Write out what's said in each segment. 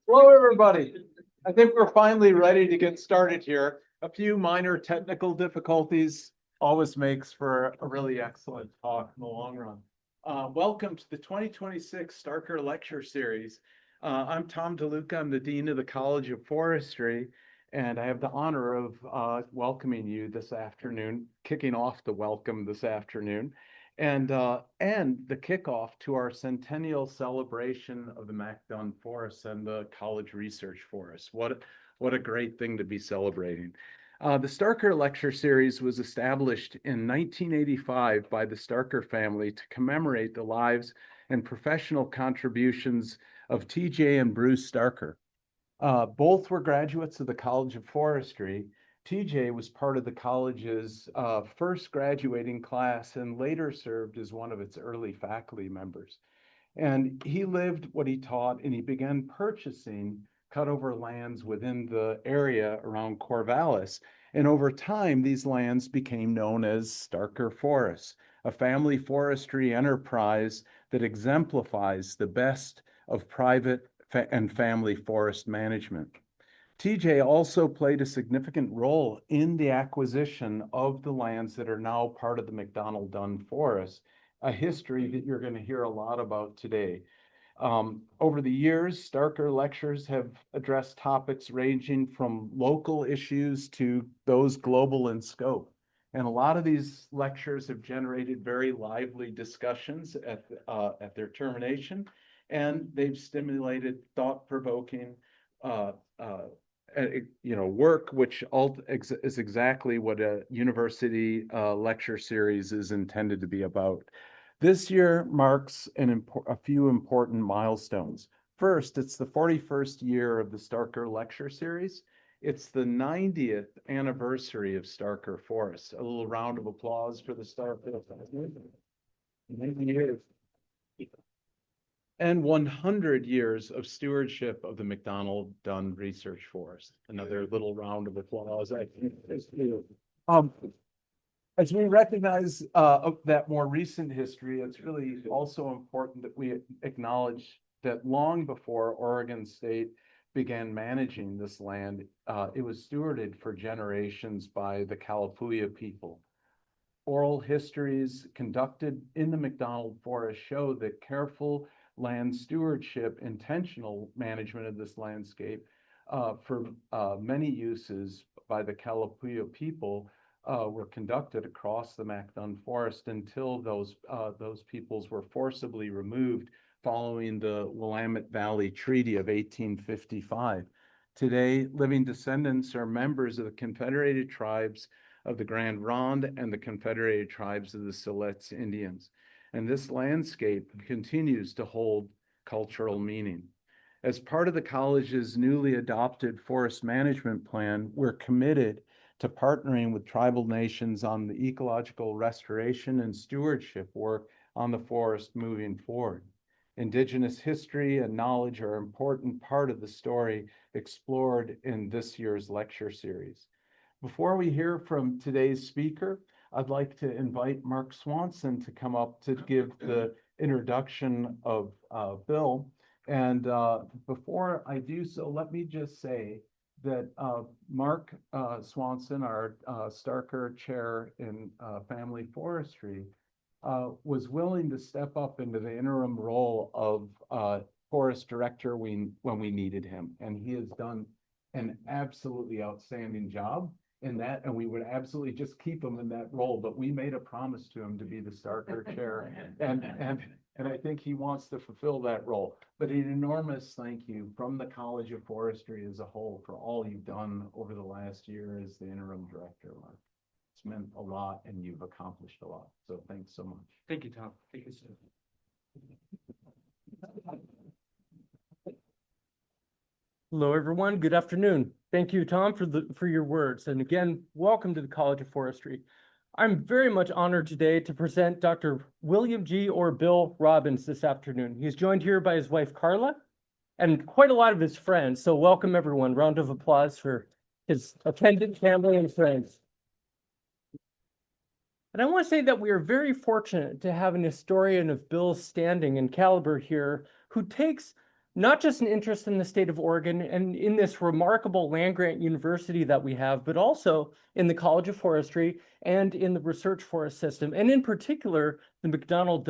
Hello, everybody. I think we're finally ready to get started here. A few minor technical difficulties always makes for a really excellent talk in the long run. Welcome to the 2026 Starker Lecture Series. I'm Tom DeLuca. I'm the Dean of the College of Forestry, and I have the honor of welcoming you this afternoon, kicking off the welcome this afternoon and the kickoff to our centennial celebration of the McDonald Forest and the College Research Forest. What a great thing to be celebrating. The Starker Lecture Series was established in 1985 by the Starker family to commemorate the lives and professional contributions of TJ and Bruce Starker. Both were graduates of the College of Forestry. TJ was part of the college's first graduating class and later served as one of its early faculty members. And he lived what he taught, and he began purchasing cutover lands within the area around Corvallis. And over time, these lands became known as Starker Forests, a family forestry enterprise that exemplifies the best of private and family forest management. TJ also played a significant role in the acquisition of the lands that are now part of the McDonald Forest, a history that you're going to hear a lot about today. Over the years, Starker lectures have addressed topics ranging from local issues to those global in scope. And a lot of these lectures have generated very lively discussions at their termination, and they've stimulated thought-provoking work, which is exactly what a university lecture series is intended to be about. This year marks a few important milestones. First, it's the 41st year of the Starker Lecture Series. It's the 90th anniversary of Starker Forest. A little round of applause for the Starker. 90 years. And 100 years of stewardship of the McDonald Research Forest. Another little round of applause. As we recognize that more recent history, it's really also important that we acknowledge that long before Oregon State began managing this land, it was stewarded for generations by the Kalapuya people. Oral histories conducted in the McDonald Forest show that careful land stewardship, intentional management of this landscape for many uses by the Kalapuya people were conducted across the McDonald Forest until those peoples were forcibly removed following the Willamette Valley Treaty of 1855. Today, living descendants are members of the Confederated Tribes of the Grand Ronde and the Confederated Tribes of the Siletz Indians. And this landscape continues to hold cultural meaning. As part of the college's newly adopted forest management plan, we're committed to partnering with tribal nations on the ecological restoration and stewardship work on the forest moving forward. Indigenous history and knowledge are an important part of the story explored in this year's lecture series. Before we hear from today's speaker, I'd like to invite Mark Swanson to come up to give the introduction of Bill. And before I do so, let me just say that Mark Swanson, our Starker Chair in Family Forestry, was willing to step up into the interim role of Forest Director when we needed him. And he has done an absolutely outstanding job in that, and we would absolutely just keep him in that role, but we made a promise to him to be the Starker Chair, and I think he wants to fulfill that role. But an enormous thank you from the College of Forestry as a whole for all you've done over the last year as the interim director, Mark. It's meant a lot, and you've accomplished a lot, so thanks so much. Thank you, Tom. Thank you, sir. Hello, everyone. Good afternoon. Thank you, Tom, for your words. And again, welcome to the College of Forestry. I'm very much honored today to present Dr. William G. or Bill Robbins this afternoon. He's joined here by his wife, Carla, and quite a lot of his friends. So welcome, everyone. Round of applause for his attendant family and friends. And I want to say that we are very fortunate to have an historian of Bill's standing and caliber here who takes not just an interest in the state of Oregon and in this remarkable land-grant university that we have, but also in the College of Forestry and in the research forest system, and in particular, the McDonald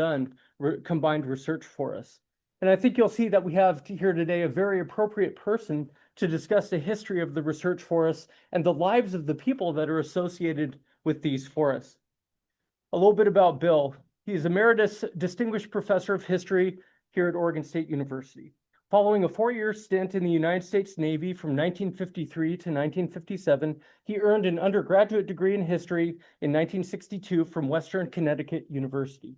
combined research forest. And I think you'll see that we have here today a very appropriate person to discuss the history of the research forests and the lives of the people that are associated with these forests. A little bit about Bill. He's Emeritus Distinguished Professor of History here at Oregon State University. Following a 4-year stint in the United States Navy from 1953 to 1957, he earned an undergraduate degree in history in 1962 from Western Connecticut University,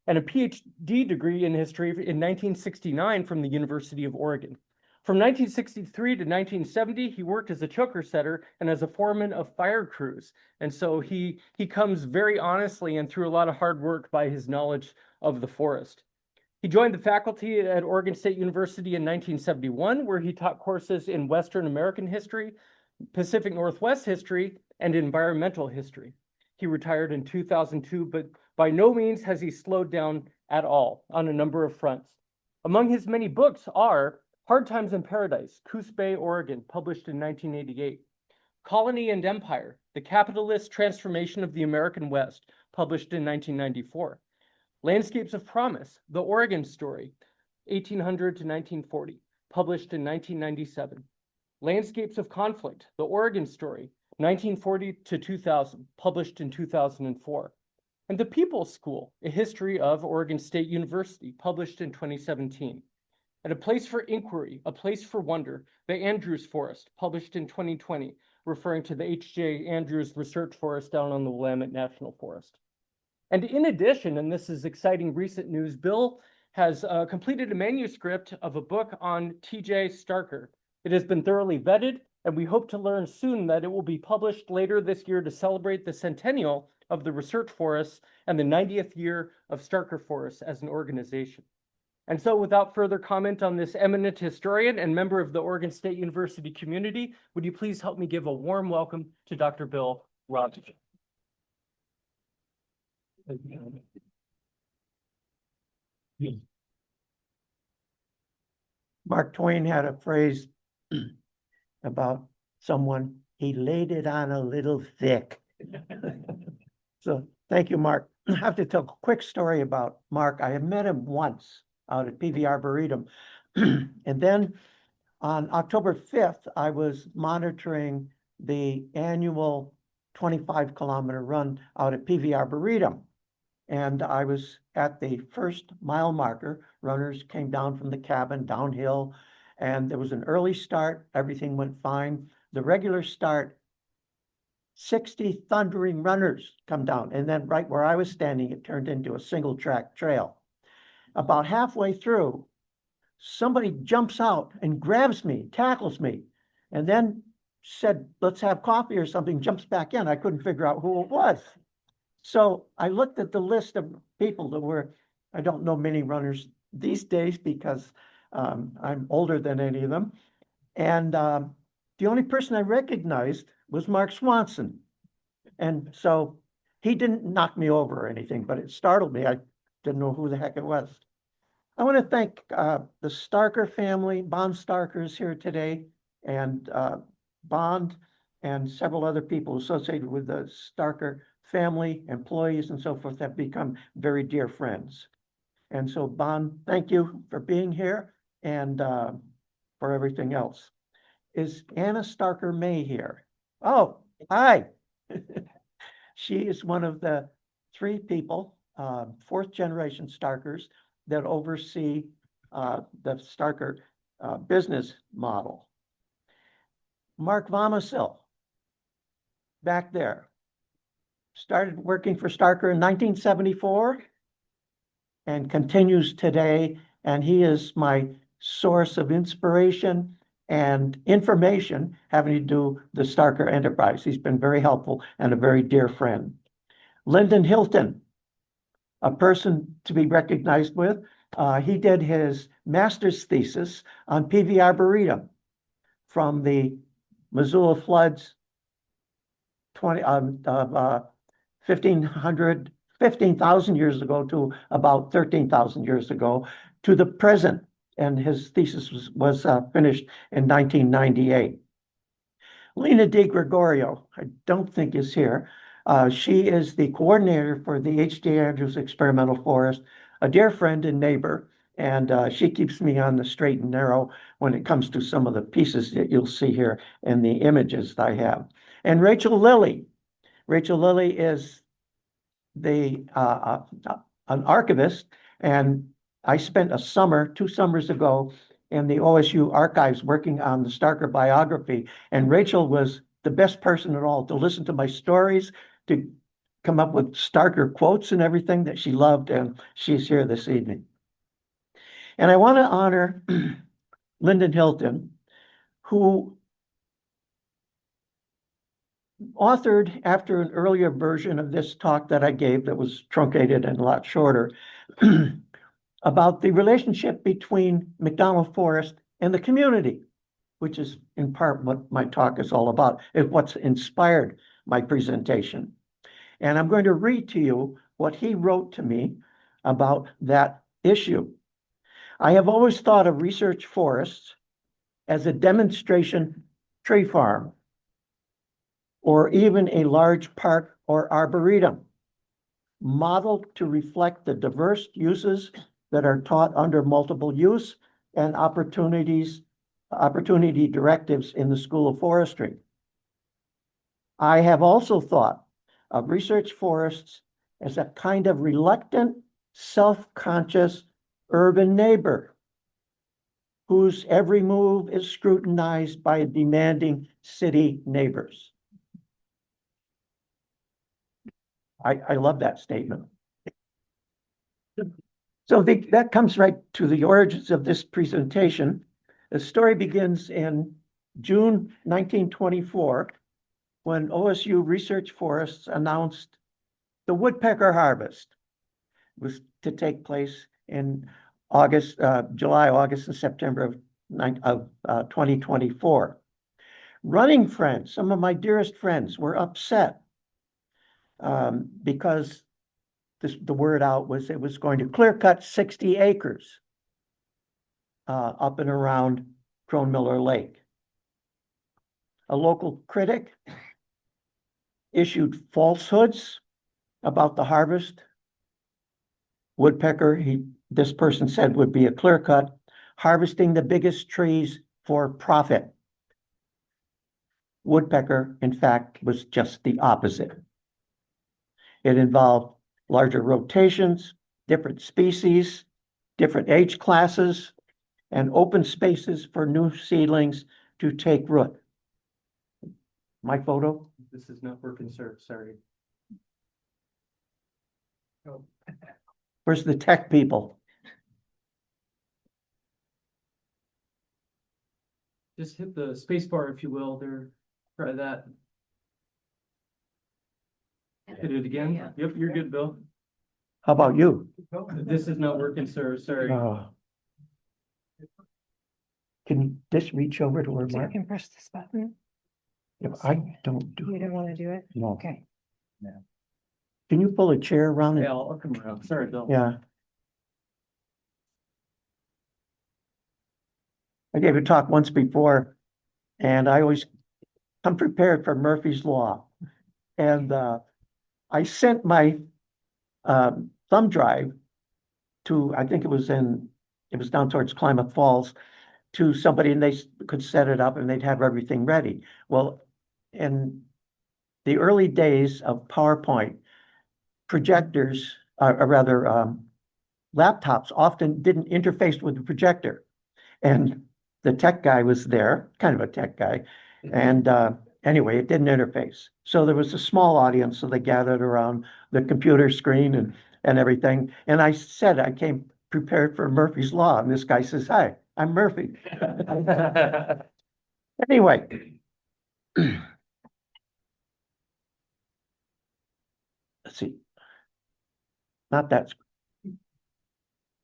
and a PhD degree in history in 1969 from the University of Oregon. From 1963 to 1970, he worked as a choker setter and as a foreman of fire crews. And so he comes very honestly and through a lot of hard work by his knowledge of the forest. He joined the faculty at Oregon State University in 1971, where he taught courses in Western American history, Pacific Northwest history, and environmental history. He retired in 2002, but by no means has he slowed down at all on a number of fronts. Among his many books are Hard Times in Paradise, Coos Bay, Oregon, published in 1988. Colony and Empire, The Capitalist Transformation of the American West, published in 1994. Landscapes of Promise, The Oregon Story, 1800 to 1940, published in 1997. Landscapes of Conflict, The Oregon Story, 1940 to 2000, published in 2004. And The People's School, A History of Oregon State University, published in 2017. And A Place for Inquiry, A Place for Wonder, The Andrews Forest, published in 2020, referring to the H.J. Andrews Research Forest down on the Willamette National Forest. And in addition, and this is exciting recent news, Bill has completed a manuscript of a book on T.J. Starker. It has been thoroughly vetted, and we hope to learn soon that it will be published later this year to celebrate the centennial of the research forests and the 90th year of Starker Forests as an organization. And so without further comment on this eminent historian and member of the Oregon State University community, would you please help me give a warm welcome to Dr. Bill Robbins. Mark Twain had a phrase about someone, he laid it on a little thick. So thank you, Mark. I have to tell a quick story about Mark. I had met him once out at Peavy Arboretum. And then on October 5th, I was monitoring the annual 25-kilometer run out at Peavy Arboretum. And I was at the first mile marker. Runners came down from the cabin downhill, and there was an early start. Everything went fine. The regular start, 60 thundering runners come down. And then right where I was standing, it turned into a single track trail. About halfway through, somebody jumps out and grabs me, tackles me, and then said, let's have coffee or something, jumps back in. I couldn't figure out who it was. So I looked at the list of people that were, I don't know many runners these days because I'm older than any of them. And the only person I recognized was Mark Swanson. And so he didn't knock me over or anything, but it startled me. I didn't know who the heck it was. I want to thank the Starker family. Bond Starker is here today, and Bond and several other people associated with the Starker family, employees, and so forth have become very dear friends. And so, Bond, thank you for being here and for everything else. Is Anna Starker May here? Oh, hi. She is one of the 3 people, 4th generation Starkers, that oversee the Starker business model. Mark Vomisil, back there, started working for Starker in 1974 and continues today. And he is my source of inspiration and information having to do the Starker enterprise. He's been very helpful and a very dear friend. Lyndon Hilton, a person to be recognized with. He did his master's thesis on Peavy Arboretum from the Missoula floods 15,000 years ago to about 13,000 years ago to the present and his thesis was finished in 1998. Lena Di Gregorio, I don't think is here. She is the coordinator for the H.D. Andrews Experimental Forest, a dear friend and neighbor, and she keeps me on the straight and narrow when it comes to some of the pieces that you'll see here and the images that I have. And Rachel Lilly. Rachel Lilly is an archivist, and I spent a summer, 2 summers ago, in the OSU archives working on the Starker biography. And Rachel was the best person at all to listen to my stories, to come up with Starker quotes and everything that she loved. And she's here this evening. And I want to honor Lyndon Hilton, who authored, after an earlier version of this talk that I gave that was truncated and a lot shorter, about the relationship between McDonald Forest and the community, which is in part what my talk is all about, is what's inspired my presentation. And I'm going to read to you what he wrote to me about that issue. I have always thought of research forests as a demonstration tree farm, or even a large park or arboretum, modeled to reflect the diverse uses that are taught under multiple use and opportunity directives in the School of Forestry. I have also thought of research forests as a kind of reluctant, self-conscious urban neighbor whose every move is scrutinized by demanding city neighbors. I love that statement. So that comes right to the origins of this presentation. The story begins in June 1924, when OSU Research Forests announced the woodpecker harvest was to take place in July, August, and September of 2024. Running friends, some of my dearest friends, were upset because the word out was it was going to clear cut 60 acres up and around Crone Miller Lake. A local critic issued falsehoods about the harvest. Woodpecker, this person said, would be a clear cut, harvesting the biggest trees for profit. Woodpecker, in fact, was just the opposite. It involved larger rotations, different species, different age classes, and open spaces for new seedlings to take root. My photo? This is not working, sir. Sorry. Oh. Where's the tech people? Just hit the space bar, if you will, there. Try that. Hit it again. Yeah. Yep, you're good, Bill. How about you? This is not working, sir. Sorry. Can this reach over to where So you Mark? can press this button. If I don't do You it, don't want to do it? no. Okay. Can you pull a chair around? Yeah, I'll come around. Sorry, Bill. Yeah. I gave a talk once before, and I always come prepared for Murphy's Law. And I sent my thumb drive to, I think it was down towards Klamath Falls, to somebody, and they could set it up and they'd have everything ready. Well, in the early days of PowerPoint, projectors, or rather laptops, often didn't interface with the projector. And the tech guy was there, kind of a tech guy. And anyway, it didn't interface. So there was a small audience, so they gathered around the computer screen and everything. And I said, I came prepared for Murphy's Law. And this guy says, hi, I'm Murphy. Anyway. Let's see. Not that.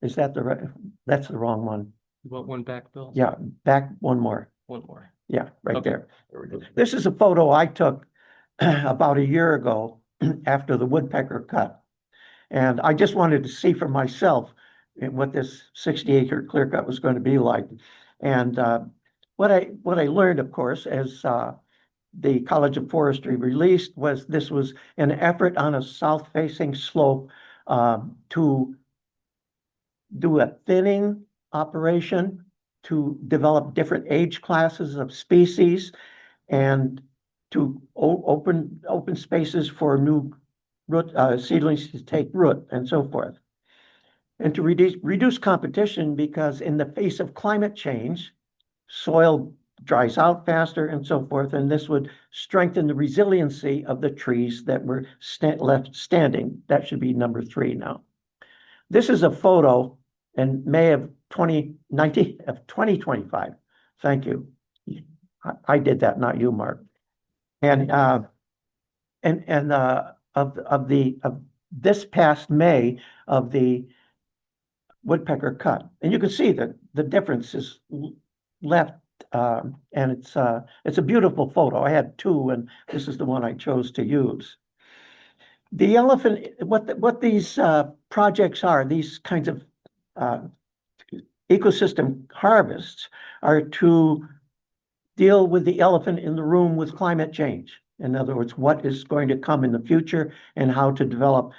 Is that the right? That's the wrong one. You want one back, Bill? Yeah, back one more. One more. Yeah, right Okay. there. There we go. This is a photo I took about a year ago after the woodpecker cut. And I just wanted to see for myself what this 60-acre clear cut was going to be like. And what I learned, of course, as the College of Forestry released, was this was an effort on a south-facing slope to do a thinning operation to develop different age classes of species and to open spaces for new root seedlings to take root and so forth. And to reduce competition, because in the face of climate change, soil dries out faster and so forth, and this would strengthen the resiliency of the trees that were left standing. That should be number 3 now. This is a photo in May of 2025. Thank you. I did that, not you, Mark. And of this past May of the woodpecker cut, and you can see that the difference is left, and it's a beautiful photo. I had 2, and this is the one I chose to use. The elephant, what these projects are, these kinds of ecosystem harvests, are to deal with the elephant in the room with climate change. In other words, what is going to come in the future and how to develop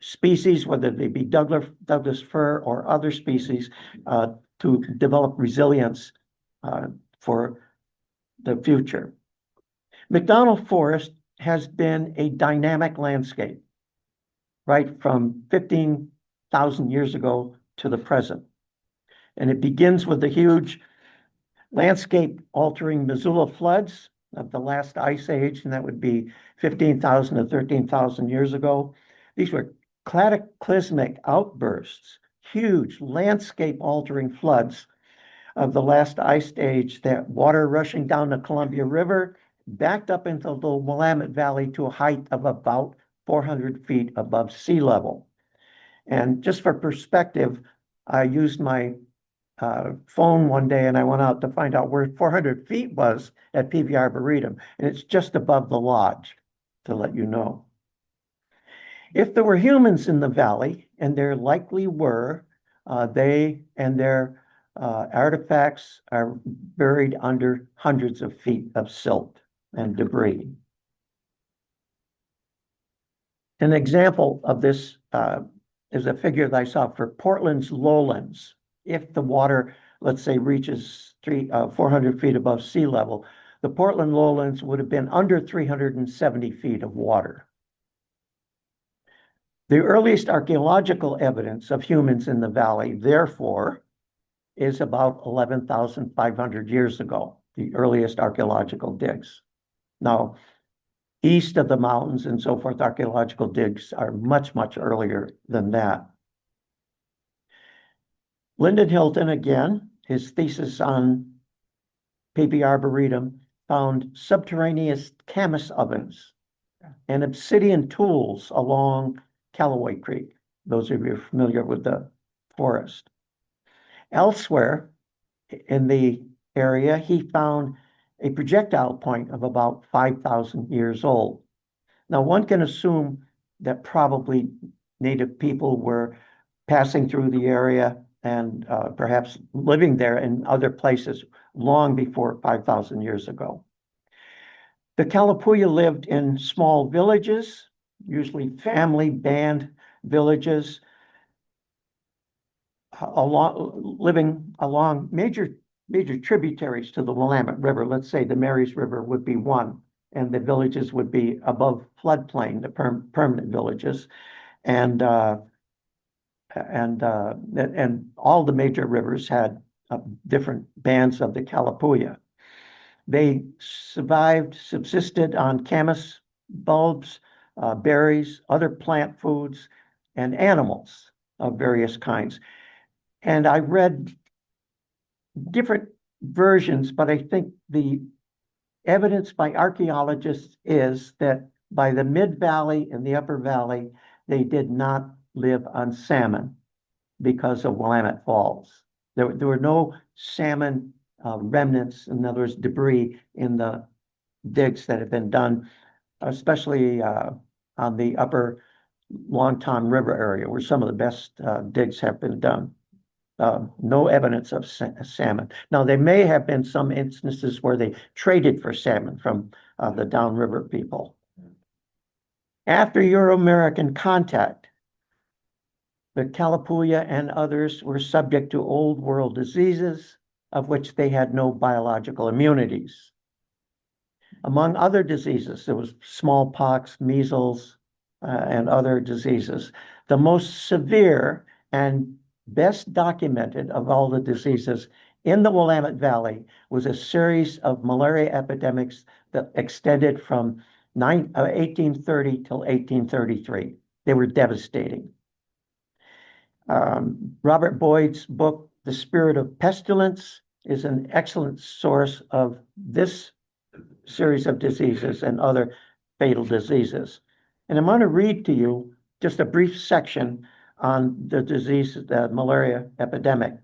species, whether they be Douglas fir or other species, to develop resilience for the future. McDonald Forest has been a dynamic landscape, right from 15,000 years ago to the present. And it begins with the huge landscape-altering Missoula floods of the last ice age, and that would be 15,000 to 13,000 years ago. These were cataclysmic outbursts, huge landscape-altering floods of the last ice age, that water rushing down the Columbia River backed up into the Willamette Valley to a height of about 400 feet above sea level. And just for perspective, I used my phone one day and I went out to find out where 400 feet was at Peavy Arboretum, and it's just above the lodge, to let you know. If there were humans in the valley, and there likely were, they and their artifacts are buried under hundreds of feet of silt and debris. An example of this is a figure that I saw for Portland's lowlands. If the water, let's say, reaches 400 feet above sea level, the Portland lowlands would have been under 370 feet of water. The earliest archaeological evidence of humans in the valley, therefore, is about 11,500 years ago, the earliest archaeological digs. Now, east of the mountains and so forth, archaeological digs are much, much earlier than that. Lyndon Hilton, again, his thesis on Peavy Arboretum, found subterraneous camas ovens and obsidian tools along Callaway Creek, those of you familiar with the forest. Elsewhere in the area, he found a projectile point of about 5,000 years old. Now, one can assume that probably native people were passing through the area and perhaps living there in other places long before 5,000 years ago. The Kalapuya lived in small villages, usually family band villages, living along major tributaries to the Willamette River. Let's say the Marys River would be one, and the villages would be above floodplain, the permanent villages, and all the major rivers had different bands of the Kalapuya. They subsisted on camas bulbs, berries, other plant foods, and animals of various kinds. And I read different versions, but I think the evidence by archaeologists is that by the mid-valley and the upper valley, they did not live on salmon because of Willamette Falls. There were no salmon remnants, in other words, debris in the digs that have been done, especially on the upper Long Tom River area where some of the best digs have been done. No evidence of salmon. Now, there may have been some instances where they traded for salmon from the downriver people. After Euro-American contact, the Kalapuya and others were subject to old world diseases of which they had no biological immunities. Among other diseases, there was smallpox, measles, and other diseases. The most severe and best documented of all the diseases in the Willamette Valley was a series of malaria epidemics that extended from 1830 till 1833. They were devastating. Robert Boyd's book, The Spirit of Pestilence, is an excellent source of this series of diseases and other fatal diseases. And I'm going to read to you just a brief section on the disease, the malaria epidemic.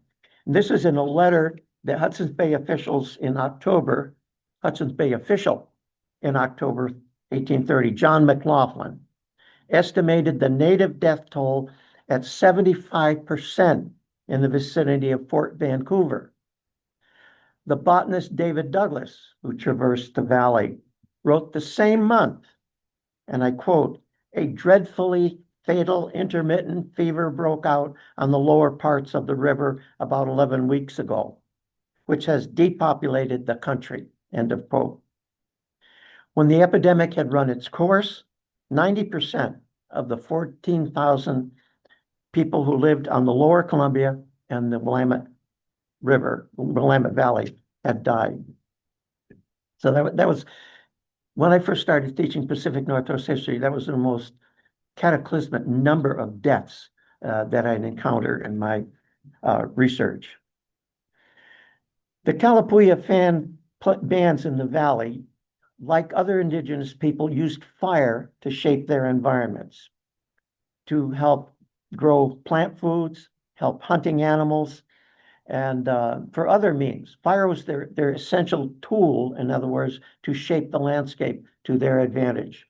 And this is in a letter that Hudson's Bay official in October 1830, John McLaughlin, estimated the native death toll at 75% in the vicinity of Fort Vancouver. The botanist David Douglas, who traversed the valley, wrote the same month, and I quote, "A dreadfully fatal intermittent fever broke out on the lower parts of the river about 11 weeks ago, which has depopulated the country," end of quote. When the epidemic had run its course, 90% of the 14,000 people who lived on the lower Columbia and the Willamette Valley had died. So that was, when I first started teaching Pacific Northwest history, that was the most cataclysmic number of deaths that I'd encountered in my research. The Kalapuya bands in the valley, like other indigenous people, used fire to shape their environments, to help grow plant foods, help hunting animals, and for other means. Fire was their essential tool, in other words, to shape the landscape to their advantage.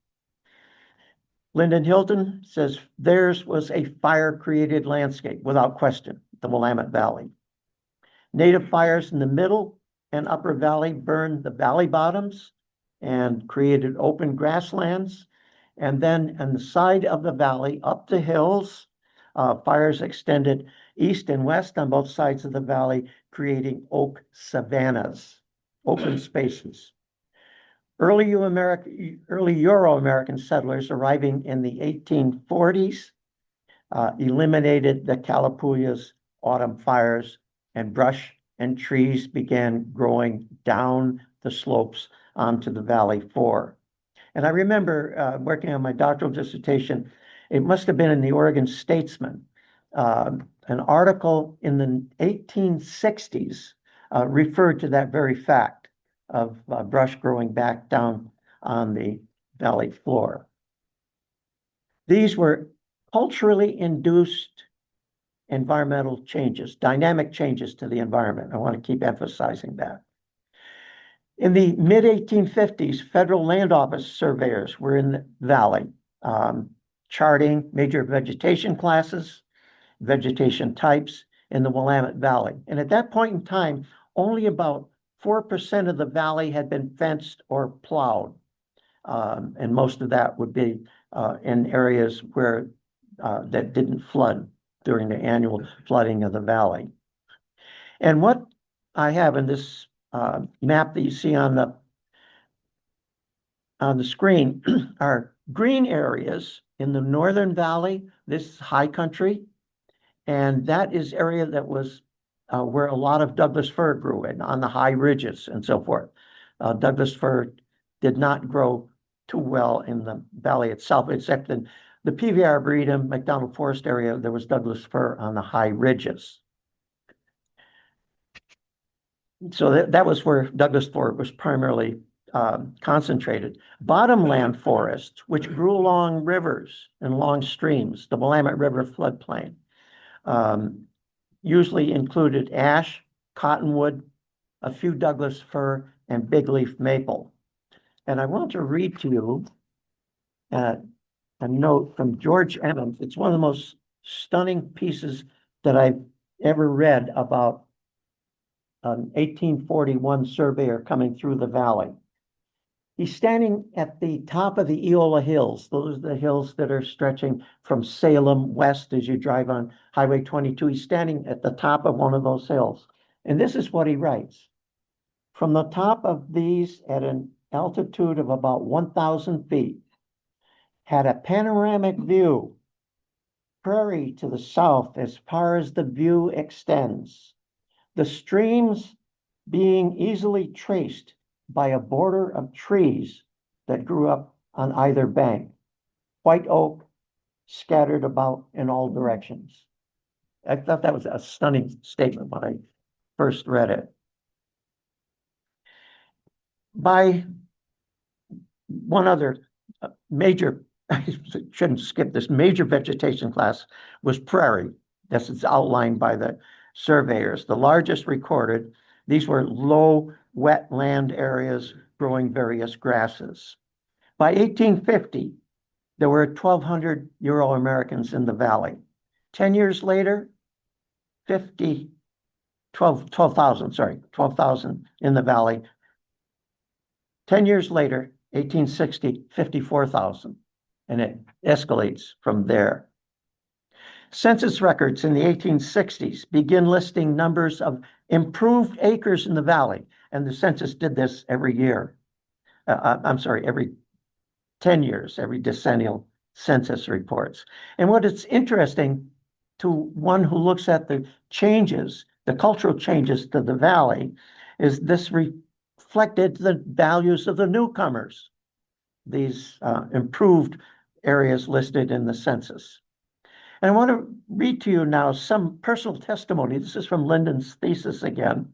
Lyndon Hilton says theirs was a fire-created landscape, without question, the Willamette Valley. Native fires in the middle and upper valley burned the valley bottoms and created open grasslands. And then on the side of the valley, up the hills, fires extended east and west on both sides of the valley, creating oak savannas, open spaces. Early Euro-American settlers arriving in the 1840s eliminated the Kalapuya's autumn fires, and brush and trees began growing down the slopes onto the valley floor. And I remember working on my doctoral dissertation, it must have been in the Oregon Statesman, an article in the 1860s referred to that very fact of brush growing back down on the valley floor. These were culturally induced environmental changes, dynamic changes to the environment. I want to keep emphasizing that. In the mid-1850s, federal land office surveyors were in the valley, charting major vegetation classes, vegetation types in the Willamette Valley. And at that point in time, only about 4% of the valley had been fenced or plowed. And most of that would be in areas where that didn't flood during the annual flooding of the valley. And what I have in this map that you see on the screen are green areas in the northern valley. This is high country, and that is area that was where a lot of Douglas fir grew in, on the high ridges and so forth. Douglas fir did not grow too well in the valley itself, except in the Peavy Arboretum, McDonald Forest area. There was Douglas fir on the high ridges. So that was where Douglas fir was primarily concentrated. Bottomland forests, which grew along rivers and along streams, the Willamette River floodplain, usually included ash, cottonwood, a few Douglas fir, and big leaf maple. And I want to read to you a note from George Emmons. It's one of the most stunning pieces that I've ever read about an 1841 surveyor coming through the valley. He's standing at the top of the Eola Hills. Those are the hills that are stretching from Salem west as you drive on Highway 22. He's standing at the top of one of those hills. And this is what he writes. From the top of these at an altitude of about 1,000 feet, had a panoramic view, prairie to the south as far as the view extends, the streams being easily traced by a border of trees that grew up on either bank, white oak scattered about in all directions. I thought that was a stunning statement when I first read it. By one other major, I shouldn't skip this, major vegetation class was prairie. This is outlined by the surveyors. The largest recorded, these were low wet land areas growing various grasses. By 1850, there were 1,200 Euro-Americans in the valley. 10 years later, 12,000 in the valley. 10 years later, 1860, 54,000, and it escalates from there. Census records in the 1860s begin listing numbers of improved acres in the valley, and the census did this every year. Every 10 years, every decennial census reports. And what is interesting to one who looks at the changes, the cultural changes to the valley, is this reflected the values of the newcomers, these improved areas listed in the census. And I want to read to you now some personal testimony. This is from Lyndon's thesis again,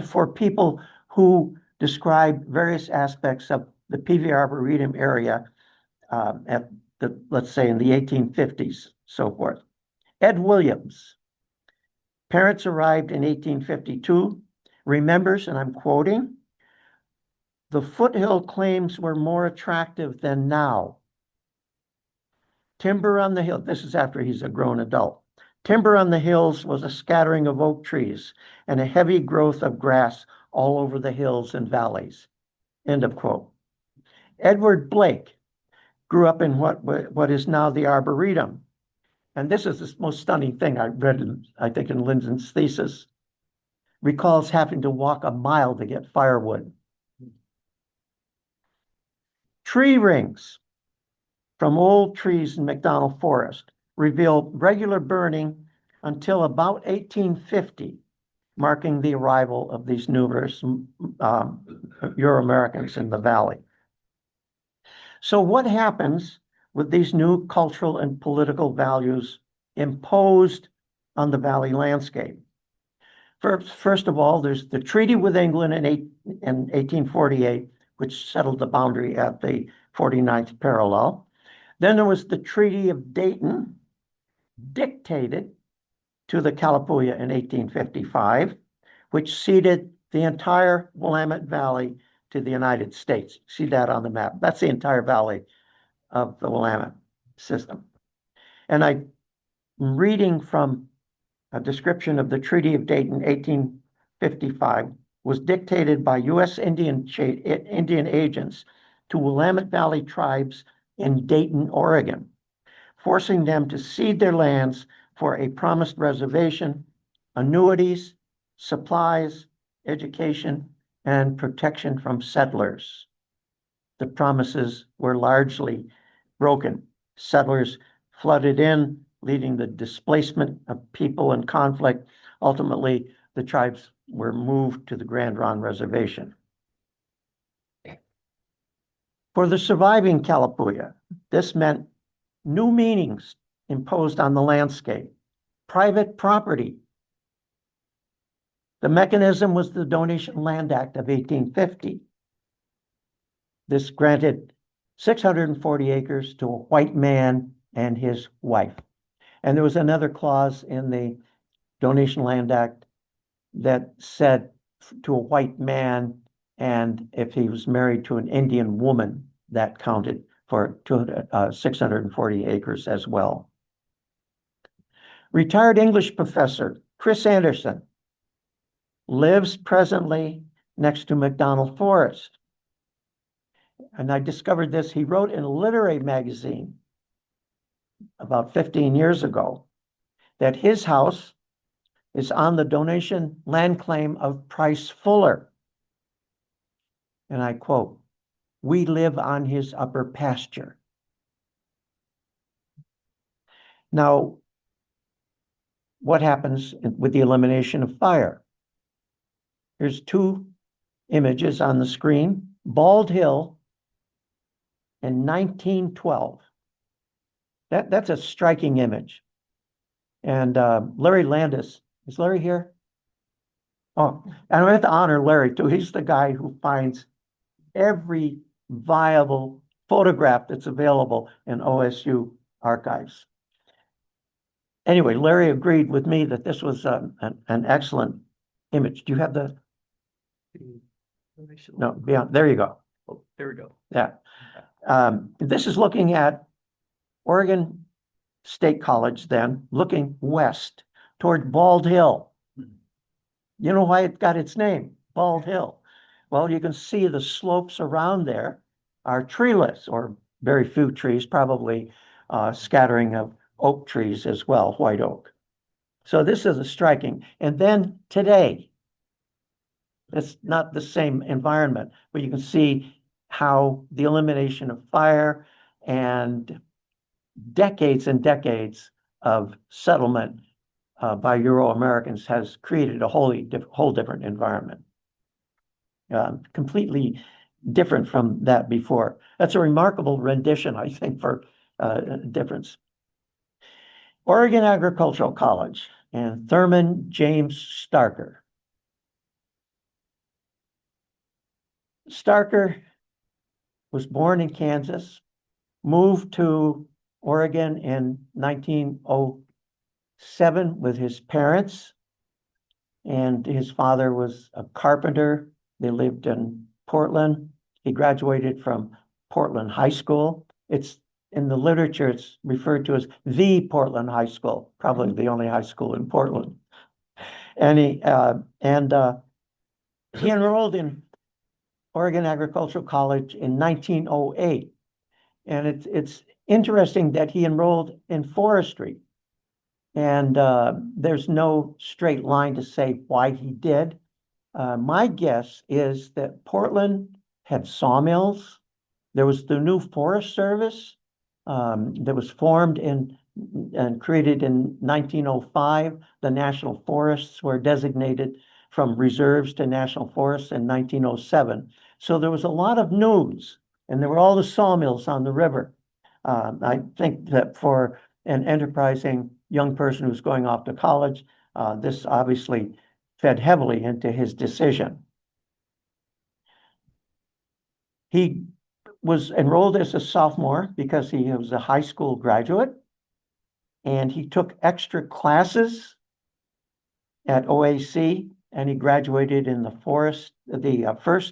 for people who describe various aspects of the Peavy Arboretum area at the, let's say, in the 1850s, so forth. Ed Williams, parents arrived in 1852, remembers, and I'm quoting, "The foothill claims were more attractive than now. Timber on the hill," this is after he's a grown adult. "Timber on the hills was a scattering of oak trees and a heavy growth of grass all over the hills and valleys." End of quote. Edward Blake grew up in what is now the Arboretum. And this is the most stunning thing I read, I think, in Lyndon's thesis. Recalls having to walk a mile to get firewood. Tree rings from old trees in McDonald Forest reveal regular burning until about 1850, marking the arrival of these numerous Euro-Americans in the valley. So what happens with these new cultural and political values imposed on the valley landscape? First of all, there's the treaty with England in 1848, which settled the boundary at the 49th parallel. Then there was the Treaty of Dayton, dictated to the Kalapuya in 1855, which ceded the entire Willamette Valley to the United States. See that on the map. That's the entire valley of the Willamette system. And I'm reading from a description of the Treaty of Dayton, 1855, was dictated by U.S. Indian agents to Willamette Valley tribes in Dayton, Oregon, forcing them to cede their lands for a promised reservation, annuities, supplies, education, and protection from settlers. The promises were largely broken. Settlers flooded in, leading the displacement of people and conflict. Ultimately, the tribes were moved to the Grand Ronde Reservation. For the surviving Kalapuya, this meant new meanings imposed on the landscape. Private property. The mechanism was the Donation Land Act of 1850. This granted 640 acres to a white man and his wife. And there was another clause in the Donation Land Act that said to a white man, and if he was married to an Indian woman, that counted for 640 acres as well. Retired English professor Chris Anderson lives presently next to McDonald Forest. And I discovered this, he wrote in a literary magazine about 15 years ago that his house is on the donation land claim of Price Fuller. And I quote, "We live on his upper pasture." Now, what happens with the elimination of fire? Here's two images on the screen. Bald Hill in 1912. That's a striking image. And Larry Landis, is Larry here? Oh, and I have to honor Larry too. He's the guy who finds every viable photograph that's available in OSU archives. Anyway, Larry agreed with me that this was an excellent image. Do you have the? No, beyond, there you go. Oh, there we go. Yeah. This is looking at Oregon State College then, looking west toward Bald Hill. You know why it got its name, Bald Hill? Well, you can see the slopes around there are treeless, or very few trees, probably scattering of oak trees as well, white oak. So this is a striking. And then today, it's not the same environment, but you can see how the elimination of fire and decades and decades of settlement by Euro-Americans has created a whole different environment. Completely different from that before. That's a remarkable rendition, I think, for difference. Oregon Agricultural College and Thurman James Starker. Starker was born in Kansas, moved to Oregon in 1907 with his parents, and his father was a carpenter. They lived in Portland. He graduated from Portland High School. It's in the literature, it's referred to as the Portland High School, probably the only high school in Portland. And he enrolled in Oregon Agricultural College in 1908. And it's interesting that he enrolled in forestry. And there's no straight line to say why he did. My guess is that Portland had sawmills. There was the new Forest Service that was formed and created in 1905. The national forests were designated from reserves to national forests in 1907. So there was a lot of news, and there were all the sawmills on the river. I think that for an enterprising young person who's going off to college, this obviously fed heavily into his decision. He was enrolled as a sophomore because he was a high school graduate, and he took extra classes at OAC, and he graduated in the first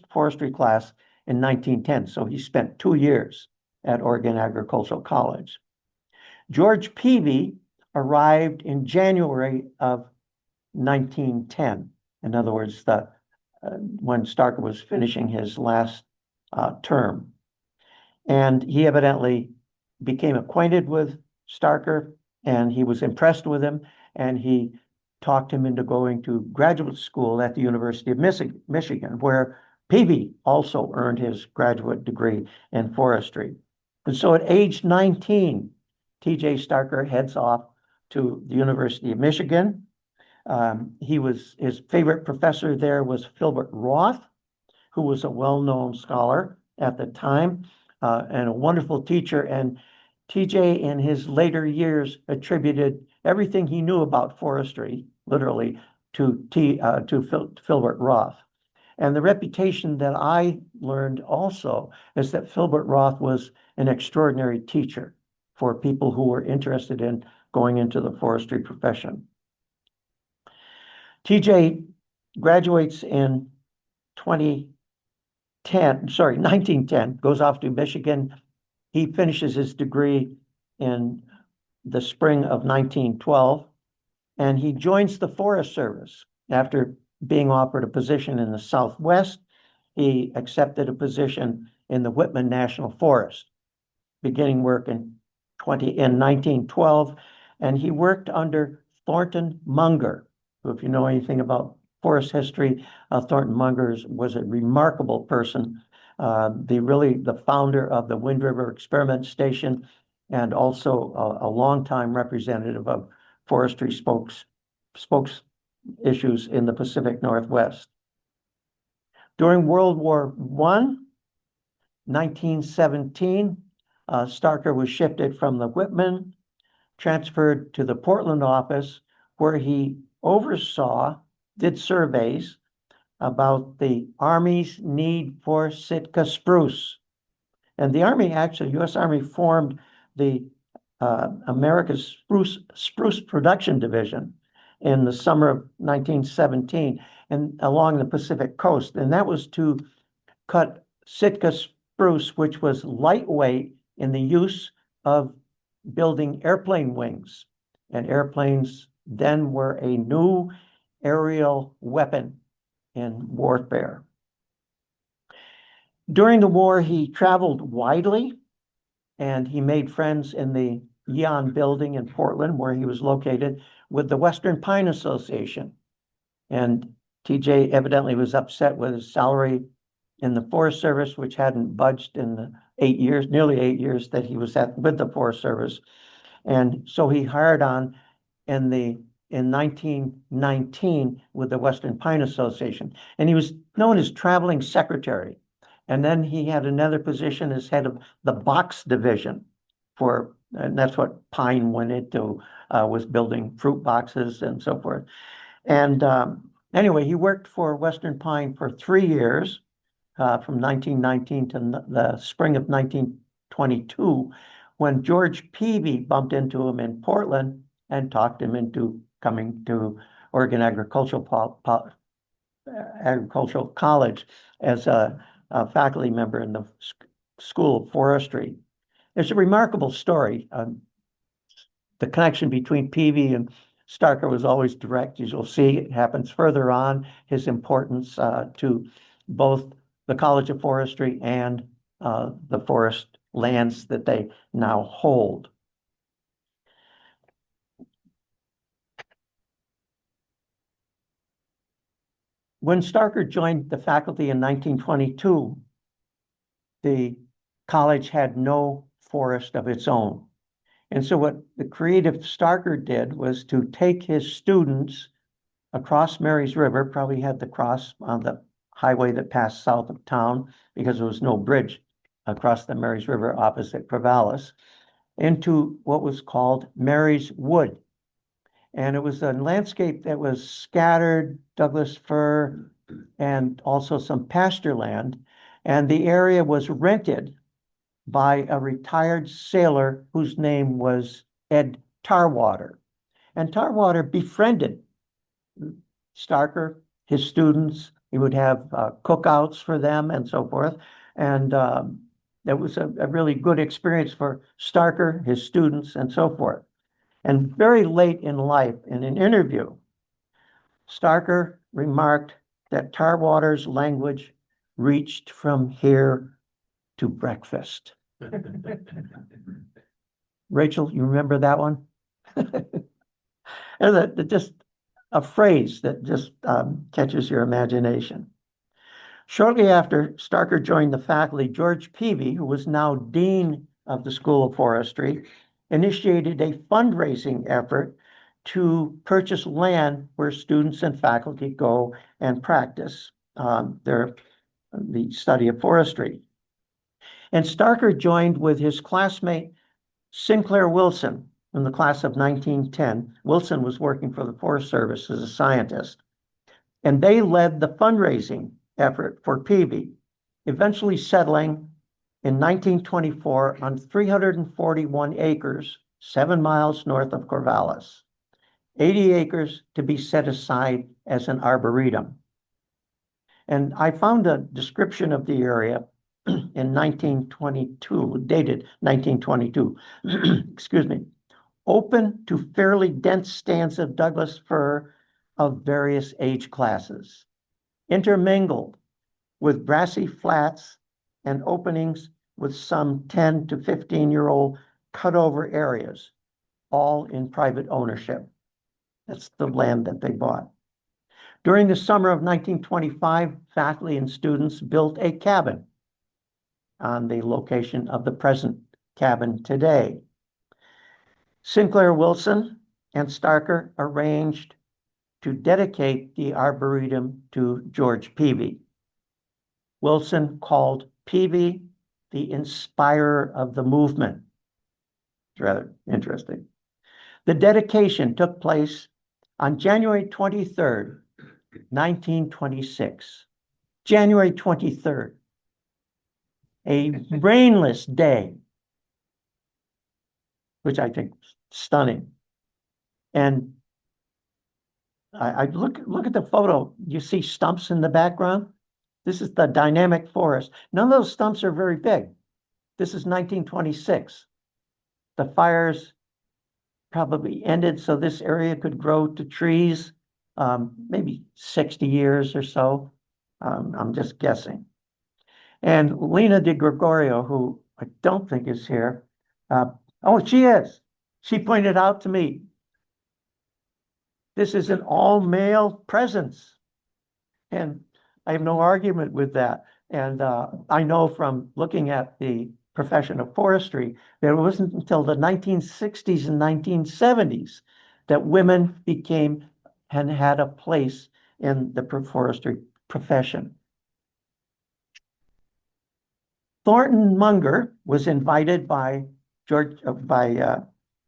forestry class in 1910. So he spent 2 years at Oregon Agricultural College. George Peavy arrived in January of 1910. In other words, when Starker was finishing his last term. And he evidently became acquainted with Starker, and he was impressed with him, and he talked him into going to graduate school at the University of Michigan, where Peavy also earned his graduate degree in forestry. And so at age 19, T.J. Starker heads off to the University of Michigan. His favorite professor there was Filbert Roth, who was a well-known scholar at the time, and a wonderful teacher. And TJ in his later years attributed everything he knew about forestry, literally, to Filbert Roth. And the reputation that I learned also is that Filbert Roth was an extraordinary teacher for people who were interested in going into the forestry profession. TJ graduates in 1910, goes off to Michigan, He finishes his degree in the spring of 1912, and he joins the Forest Service. After being offered a position in the Southwest, he accepted a position in the Whitman National Forest, beginning work in 1912, and he worked under Thornton Munger, who, if you know anything about forest history, Thornton Munger was a remarkable person, the founder of the Wind River Experiment Station, and also a longtime representative of forestry spokes issues in the Pacific Northwest. During World War I, 1917, Starker was shifted from the Whitman, transferred to the Portland office, where he did surveys about the Army's need for Sitka spruce. And the Army, actually, U.S. Army formed the America's Spruce Production Division in the summer of 1917 and along the Pacific coast. And that was to cut Sitka spruce, which was lightweight in the use of building airplane wings. And airplanes then were a new aerial weapon in warfare. During the war, he traveled widely, and he made friends in the Eon building in Portland, where he was located, with the Western Pine Association. And TJ evidently was upset with his salary in the Forest Service, which hadn't budged in the nearly 8 years that he was with the Forest Service. And so he hired on in 1919 with the Western Pine Association. And he was known as traveling secretary. And then he had another position as head of the box division and that's what Pine went into, was building fruit boxes and so forth. And anyway, he worked for Western Pine for 3 years, from 1919 to the spring of 1922, when George Peavy bumped into him in Portland and talked him into coming to Oregon Agricultural College as a faculty member in the School of Forestry. It's a remarkable story. The connection between Peavy and Starker was always direct. As you'll see, it happens further on, his importance to both the College of Forestry and the forest lands that they now hold. When Starker joined the faculty in 1922, the college had no forest of its own. And so what the creative Starker did was to take his students across Mary's River, probably had to cross on the highway that passed south of town because there was no bridge across the Mary's River opposite Corvallis, into what was called Mary's Wood. And it was a landscape that was scattered Douglas fir and also some pasture land. And the area was rented by a retired sailor whose name was Ed Tarwater. And Tarwater befriended Starker, his students. He would have cookouts for them and so forth. And that was a really good experience for Starker, his students, and so forth. And very late in life, in an interview, Starker remarked that Tarwater's language reached from here to breakfast. Rachel, you remember that one? And just a phrase that just catches your imagination. Shortly after Starker joined the faculty, George Peavy, who was now dean of the School of Forestry, initiated a fundraising effort to purchase land where students and faculty go and practice the study of forestry. And Starker joined with his classmate Sinclair Wilson in the class of 1910. Wilson was working for the Forest Service as a scientist. And they led the fundraising effort for Peavy, eventually settling in 1924 on 341 acres, 7 miles north of Corvallis, 80 acres to be set aside as an arboretum. And I found a description of the area in 1922, dated 1922, excuse me, open to fairly dense stands of Douglas fir of various age classes, intermingled with grassy flats and openings with some 10 to 15-year-old cutover areas, all in private ownership. That's the land that they bought. During the summer of 1925, faculty and students built a cabin on the location of the present cabin today. Sinclair Wilson and Starker arranged to dedicate the Arboretum to George Peavy. Wilson called Peavy the inspirer of the movement. It's rather interesting. The dedication took place on January 23rd, 1926. January 23rd, a rainless day, which I think is stunning. And I look at the photo, you see stumps in the background. This is the dynamic forest. None of those stumps are very big. This is 1926. The fires probably ended, so this area could grow to trees, maybe 60 years or so. I'm just guessing. And Lena De Gregorio, who I don't think is here. Oh, she is. She pointed out to me, this is an all-male presence. And I have no argument with that. And I know from looking at the profession of forestry that it wasn't until the 1960s and 1970s that women became and had a place in the forestry profession. Thornton Munger was invited by T.J.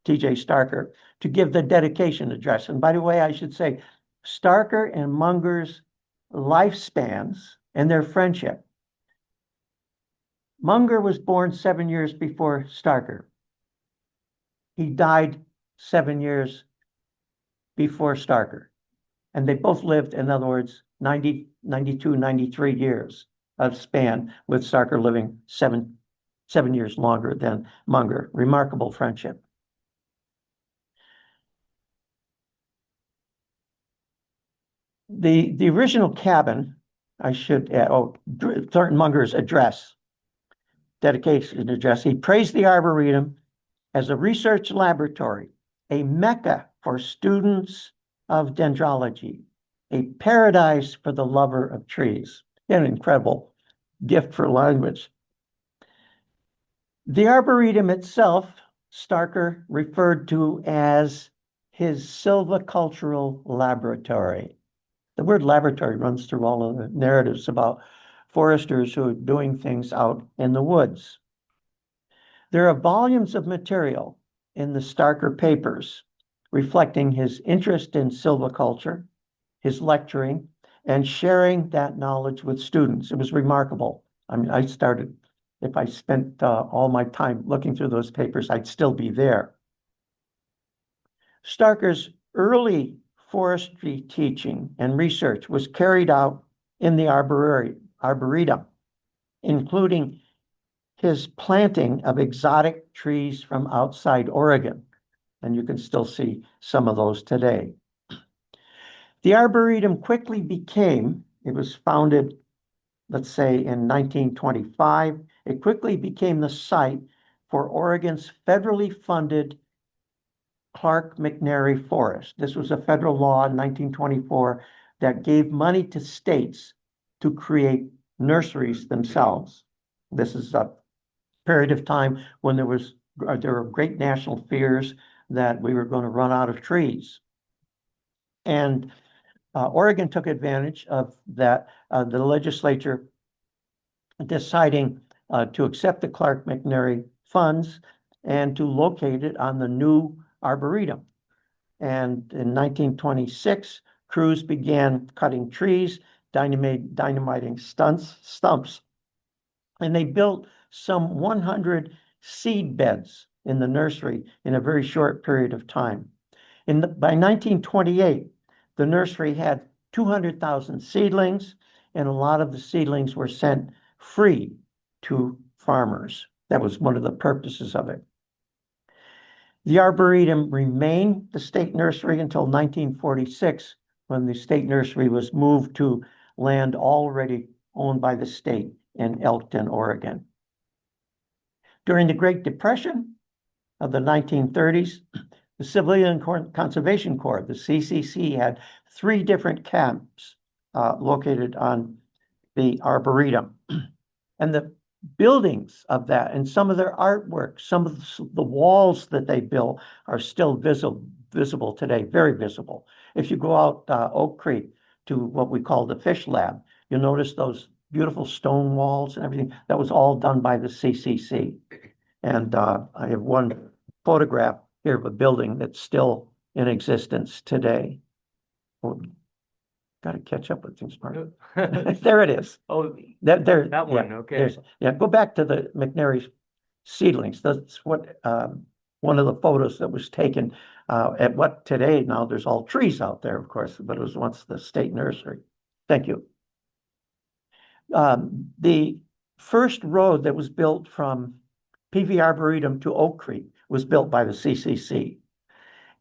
Starker to give the dedication address. And by the way, I should say, Starker and Munger's lifespans and their friendship. Munger was born 7 years before Starker. He died 7 years before Starker. And they both lived, in other words, 90, 92, 93 years of span, with Starker living seven years longer than Munger. Remarkable friendship. The original cabin, I should add, Thornton Munger's address, dedication address. He praised the Arboretum as a research laboratory, a mecca for students of dendrology, a paradise for the lover of trees. An incredible gift for language. The Arboretum itself, Starker referred to as his silvicultural laboratory. The word laboratory runs through all of the narratives about foresters who are doing things out in the woods. There are volumes of material in the Starker papers reflecting his interest in silviculture, his lecturing, and sharing that knowledge with students. It was remarkable. I mean, if I spent all my time looking through those papers, I'd still be there. Starker's early forestry teaching and research was carried out in the Arboretum, including his planting of exotic trees from outside Oregon. And you can still see some of those today. The Arboretum quickly became, it was founded, let's say, in 1925. It quickly became the site for Oregon's federally funded Clark McNary Forest. This was a federal law in 1924 that gave money to states to create nurseries themselves. This is a period of time when there were great national fears that we were going to run out of trees. And Oregon took advantage of that, the legislature deciding to accept the Clark McNary funds and to locate it on the new Arboretum. And in 1926, crews began cutting trees, dynamiting stumps, and they built some 100 seed beds in the nursery in a very short period of time. By 1928, the nursery had 200,000 seedlings, and a lot of the seedlings were sent free to farmers. That was one of the purposes of it. The Arboretum remained the state nursery until 1946, when the state nursery was moved to land already owned by the state in Elkton, Oregon. During the Great Depression of the 1930s, the Civilian Conservation Corps, the CCC, had 3 different camps located on the Arboretum. And the buildings of that and some of their artwork, some of the walls that they built are still visible today, very visible. If you go out Oak Creek to what we call the fish lab, you'll notice those beautiful stone walls and everything. That was all done by the CCC. And I have one photograph here of a building that's still in existence today. Oh, got to catch up with things, Mark. There it is. Oh, There, that one, yeah, okay. yeah, go back to the McNary seedlings. That's what one of the photos that was taken at what today, now there's all trees out there, of course, but it was once the state nursery. Thank you. The first road that was built from Peavy Arboretum to Oak Creek was built by the CCC.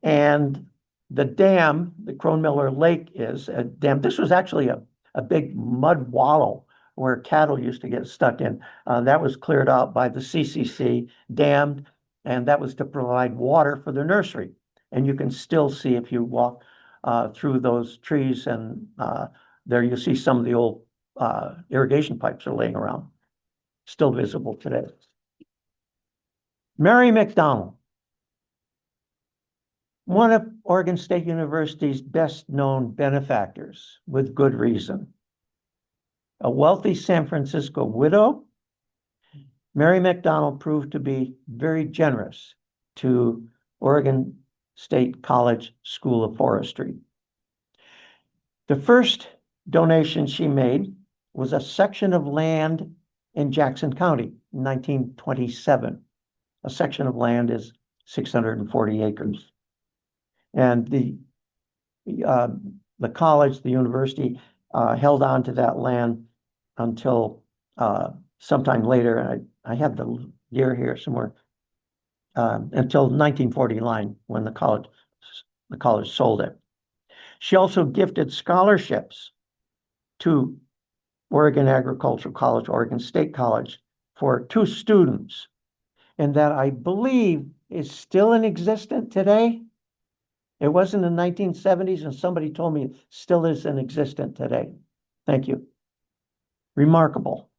And the dam, the Cronmiller Lake is a dam. This was actually a big mud wallow where cattle used to get stuck in. That was cleared out by the CCC, dammed, and that was to provide water for the nursery. And you can still see if you walk through those trees, and there you see some of the old irrigation pipes are laying around, still visible today. Mary McDonald, one of Oregon State University's best-known benefactors, with good reason. A wealthy San Francisco widow, Mary McDonald proved to be very generous to Oregon State College School of Forestry. The first donation she made was a section of land in Jackson County in 1927. A section of land is 640 acres. And the college, the university, held on to that land until sometime later, and I have the year here somewhere, until 1949, when the college sold it. She also gifted scholarships to Oregon Agricultural College, Oregon State College, for 2 students, and that I believe is still in existence today. It was in the 1970s, and somebody told me it still is in existence today. Thank you. Remarkable.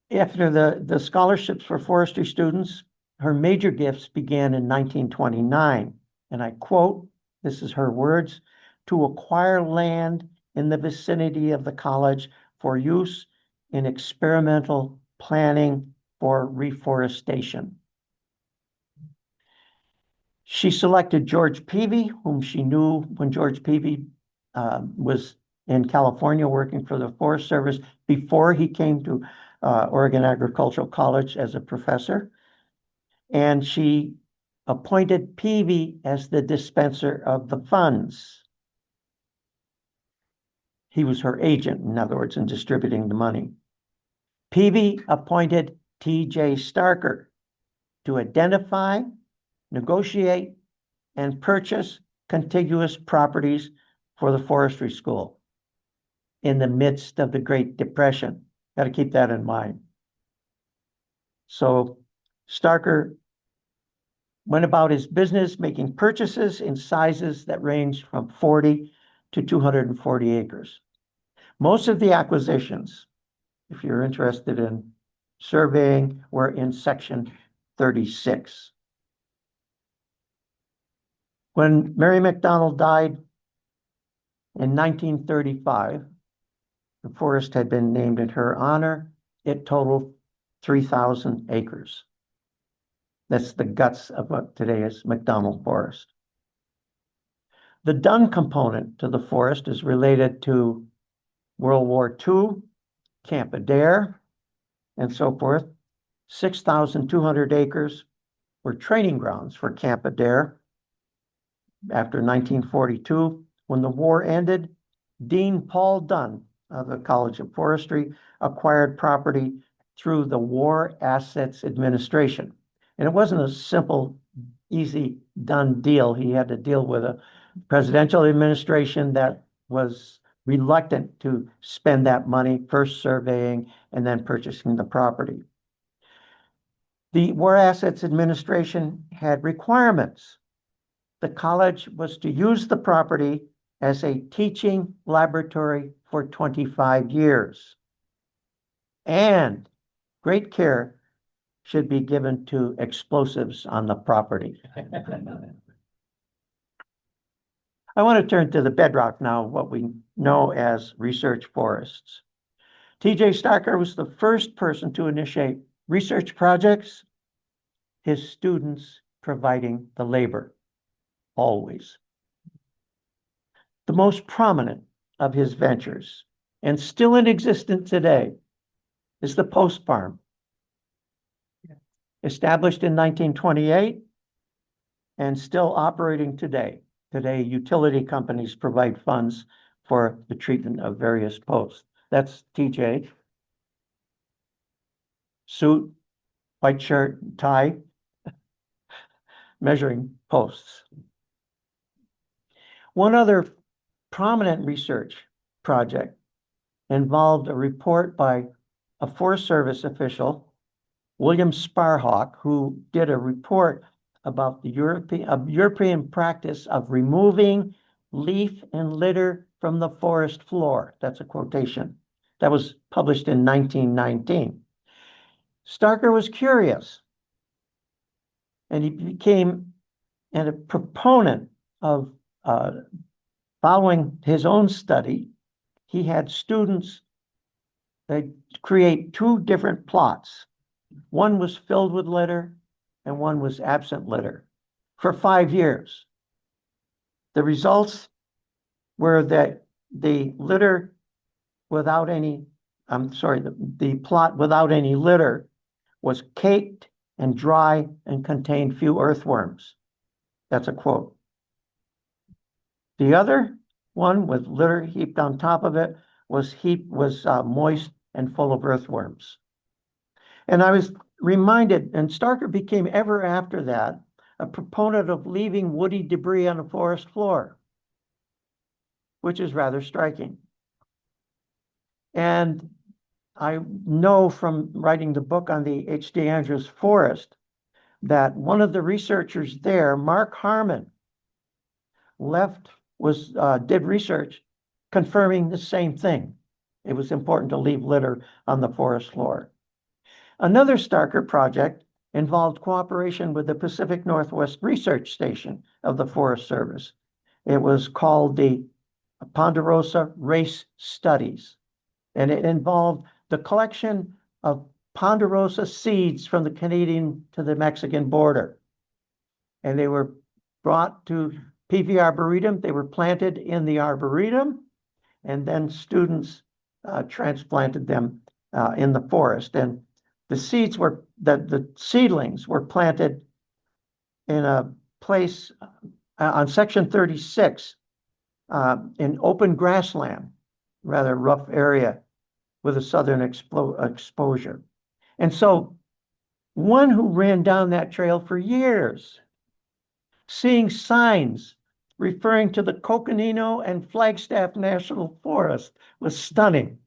After the scholarships for forestry students, her major gifts began in 1929, and I quote, this is her words, "to acquire land in the vicinity of the college for use in experimental planning for reforestation." She selected George Peavy, whom she knew when George Peavy was in California working for the Forest Service before he came to Oregon Agricultural College as a professor. And she appointed Peavy as the dispenser of the funds. He was her agent, in other words, in distributing the money. Peavy appointed T.J. Starker to identify, negotiate, and purchase contiguous properties for the forestry school in the midst of the Great Depression. Got to keep that in mind. So Starker went about his business making purchases in sizes that ranged from 40 to 240 acres. Most of the acquisitions, if you're interested in surveying, were in section 36. When Mary McDonald died in 1935, the forest had been named in her honor. It totaled 3,000 acres. That's the guts of what today is McDonald Forest. The Dunn component to the forest is related to World War II, Camp Adair, and so forth. 6,200 acres were training grounds for Camp Adair. After 1942, when the war ended, Dean Paul Dunn of the College of Forestry acquired property through the War Assets Administration. And it wasn't a simple, easy, done deal. He had to deal with a presidential administration that was reluctant to spend that money, first surveying and then purchasing the property. The War Assets Administration had requirements. The college was to use the property as a teaching laboratory for 25 years. And great care should be given to explosives on the property. I want to turn to the bedrock now, what we know as research forests. T.J. Starker was the first person to initiate research projects, his students providing the labor, always. The most prominent of his ventures, and still in existence today, is the Post Farm. Established in 1928 and still operating today. Today, utility companies provide funds for the treatment of various posts. That's TJ. Suit, white shirt, tie, measuring posts. One other prominent research project involved a report by a Forest Service official, William Sparhawk, who did a report about the European practice of removing leaf and litter from the forest floor. That's a quotation. That was published in 1919. Starker was curious, and he became a proponent of following his own study. He had students create two different plots. One was filled with litter and one was absent litter for 5 years. The results were that the litter without any, the plot without any litter was caked and dry and contained few earthworms. That's a quote. The other one with litter heaped on top of it was moist and full of earthworms. And I was reminded, and Starker became ever after that a proponent of leaving woody debris on the forest floor, which is rather striking. And I know from writing the book on the H.D. Andrews Forest that one of the researchers there, Mark Harmon, did research confirming the same thing. It was important to leave litter on the forest floor. Another Starker project involved cooperation with the Pacific Northwest Research Station of the Forest Service. It was called the Ponderosa Race Studies, and it involved the collection of Ponderosa seeds from the Canadian to the Mexican border. And they were brought to Peavy Arboretum. They were planted in the Arboretum, and then students transplanted them in the forest. And the seedlings were planted in a place on section 36 in open grassland, rather rough area with a southern exposure. And so one who ran down that trail for years, seeing signs referring to the Coconino and Flagstaff National Forest, was stunning.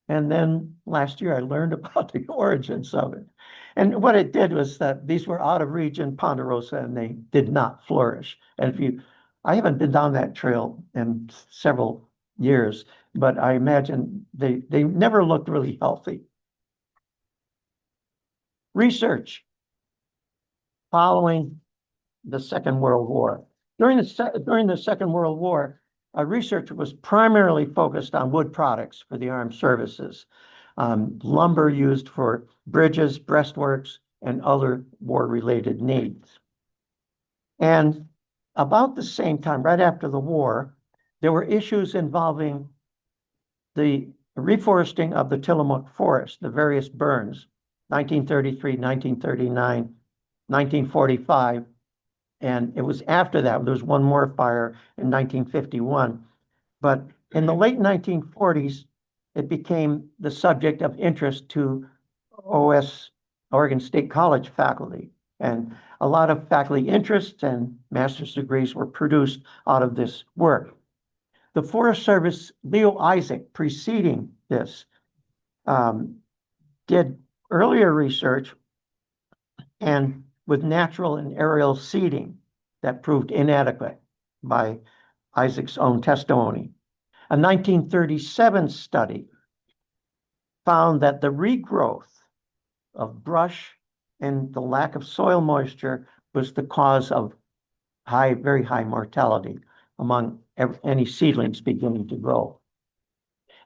And then last year I learned about the origins of it. And what it did was that these were out of region Ponderosa and they did not flourish. And I haven't been down that trail in several years, but I imagine they never looked really healthy. Research following the Second World War. During the Second World War, research was primarily focused on wood products for the armed services, lumber used for bridges, breastworks, and other war-related needs. And about the same time, right after the war, there were issues involving the reforesting of the Tillamook Forest, the various burns, 1933, 1939, 1945, and it was after that, there was one more fire in 1951. But in the late 1940s, it became the subject of interest to Oregon State College faculty. And a lot of faculty interests and master's degrees were produced out of this work. The Forest Service, Leo Isaac, preceding this, did earlier research and with natural and aerial seeding that proved inadequate by Isaac's own testimony. A 1937 study found that the regrowth of brush and the lack of soil moisture was the cause of very high mortality among any seedlings beginning to grow.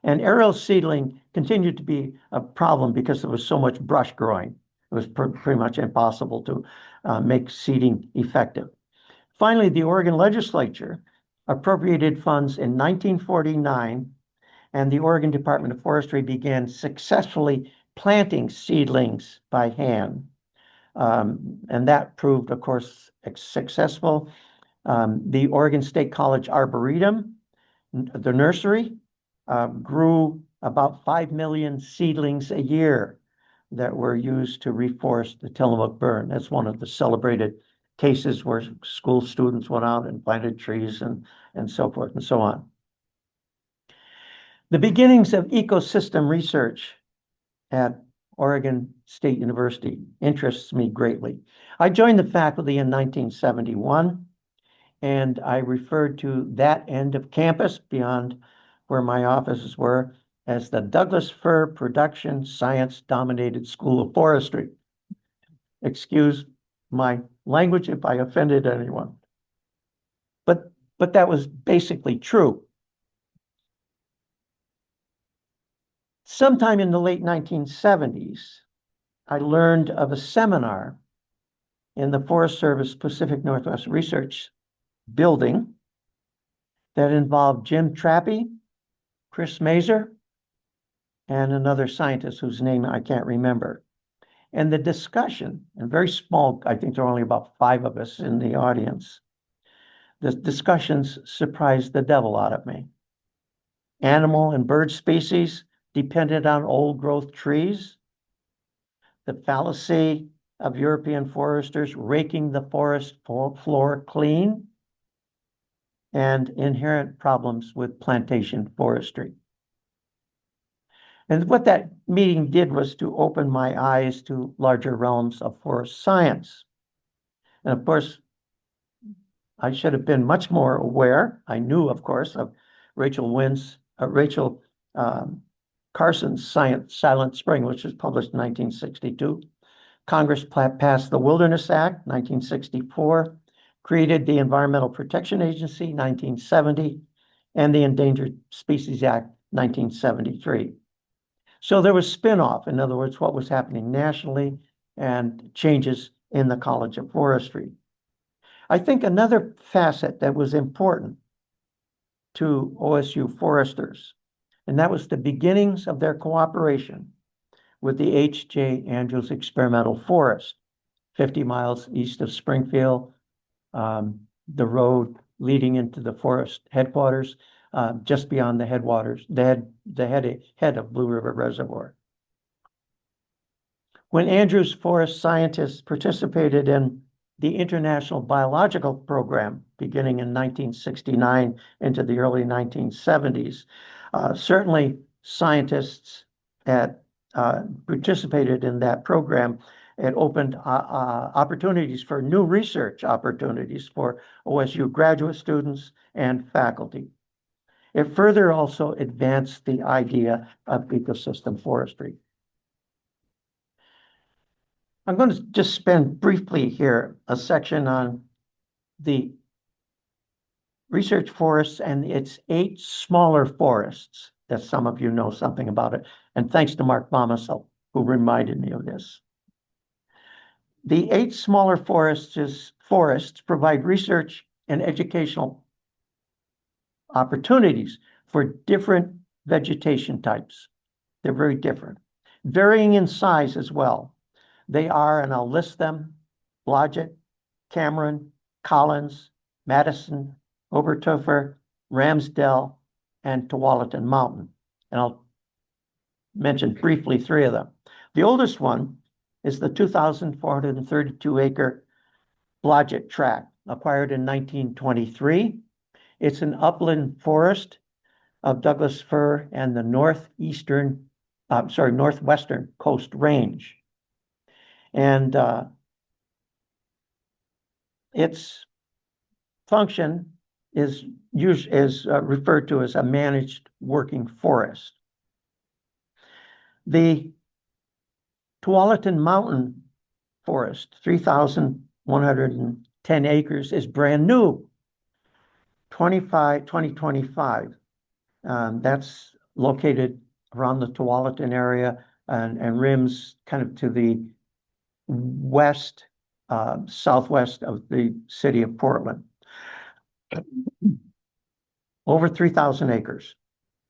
And aerial seedling continued to be a problem because there was so much brush growing. It was pretty much impossible to make seeding effective. Finally, the Oregon legislature appropriated funds in 1949, and the Oregon Department of Forestry began successfully planting seedlings by hand. And that proved, of course, successful. The Oregon State College Arboretum, the nursery, grew about 5 million seedlings a year that were used to reforest the Tillamook burn. That's one of the celebrated cases where school students went out and planted trees and so forth and so on. The beginnings of ecosystem research at Oregon State University interests me greatly. I joined the faculty in 1971, and I referred to that end of campus beyond where my offices were as the Douglas Fir Production Science Dominated School of Forestry. Excuse my language if I offended anyone. But that was basically true. Sometime in the late 1970s, I learned of a seminar in the Forest Service Pacific Northwest Research Building that involved Jim Trappy, Chris Mazer, and another scientist whose name I can't remember. And the discussion, and very small, I think there are only about 5 of us in the audience, the discussions surprised the devil out of me. Animal and bird species depended on old growth trees, the fallacy of European foresters raking the forest floor clean, and inherent problems with plantation forestry. And what that meeting did was to open my eyes to larger realms of forest science. And of course, I should have been much more aware. I knew, of course, of Rachel Carson's Silent Spring, which was published in 1962. Congress passed the Wilderness Act, 1964, created the Environmental Protection Agency, 1970, and the Endangered Species Act, 1973. So there was spin-off, in other words, what was happening nationally and changes in the College of Forestry. I think another facet that was important to OSU foresters, and that was the beginnings of their cooperation with the H.J. Andrews Experimental Forest, 50 miles east of Springfield, the road leading into the forest headquarters, just beyond the headwaters, the head of Blue River Reservoir. When Andrews Forest scientists participated in the International Biological Program beginning in 1969 into the early 1970s, certainly scientists that participated in that program. It opened opportunities for new research opportunities for OSU graduate students and faculty. It further also advanced the idea of ecosystem forestry. I'm going to just spend briefly here a section on the research forests and its 8 smaller forests that some of you know something about it. And thanks to Mark Bomasel, who reminded me of this. The 8 smaller forests provide research and educational opportunities for different vegetation types. They're very different, varying in size as well. They are, and I'll list them, Blodgett, Cameron, Collins, Madison, Oberthofer, Ramsdell, and Tualatin Mountain. And I'll mention briefly three of them. The oldest one is the 2,432 acre Blodgett Tract, acquired in 1923. It's an upland forest of Douglas fir and the northwestern Coast Range. And its function is referred to as a managed working forest. The Tualatin Mountain Forest, 3,110 acres, is brand new, 2025. That's located around the Tualatin area and rims kind of to the west, southwest of the city of Portland. Over 3,000 acres.